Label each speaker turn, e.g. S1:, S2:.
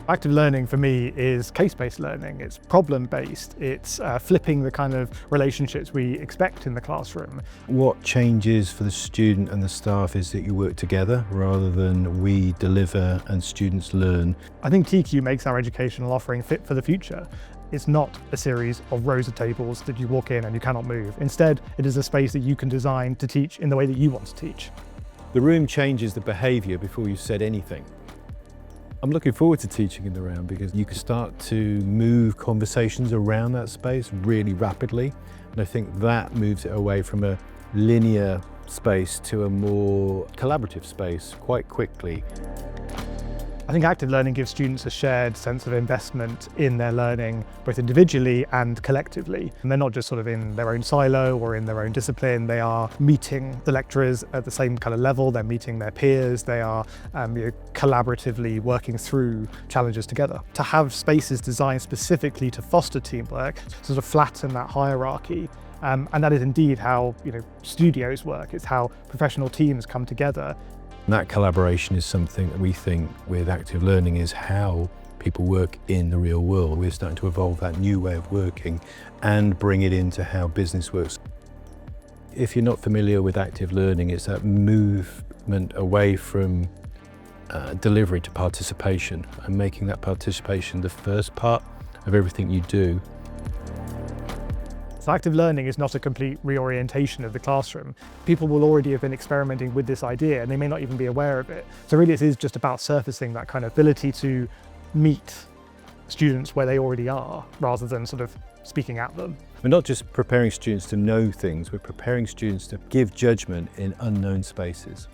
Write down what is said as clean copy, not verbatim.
S1: Active learning for me is case-based learning. It's problem-based. It's flipping the kind of relationships we expect in the classroom.
S2: What changes for the student and the staff is that you work together rather than we deliver and students learn.
S1: I think TQ makes our educational offering fit for the future. It's not a series of rows of tables that you walk in and you cannot move. Instead, it is a space that you can design to teach in the way that you want to teach.
S2: The room changes the behaviour before you've said anything. I'm looking forward to teaching in the round because you can start to move conversations around that space really rapidly. And I think that moves it away from a linear space to a more collaborative space quite quickly.
S1: I think active learning gives students a shared sense of investment in their learning, both individually and collectively. And they're not just sort of in their own silo or in their own discipline. They are meeting the lecturers at the same kind of level. They're meeting their peers. They are collaboratively working through challenges together. To have spaces designed specifically to foster teamwork, sort of flatten that hierarchy. And that is indeed how studios work. It's how professional teams come together.
S2: And that collaboration is something that we think with active learning is how people work in the real world. We're starting to evolve that new way of working and bring it into how business works. If you're not familiar with active learning, it's that movement away from delivery to participation and making that participation the first part of everything you do.
S1: So active learning is not a complete reorientation of the classroom. People will already have been experimenting with this idea and they may not even be aware of it. So really it is just about surfacing that kind of ability to meet students where they already are, rather than sort of speaking at them.
S2: We're not just preparing students to know things, we're preparing students to give judgment in unknown spaces.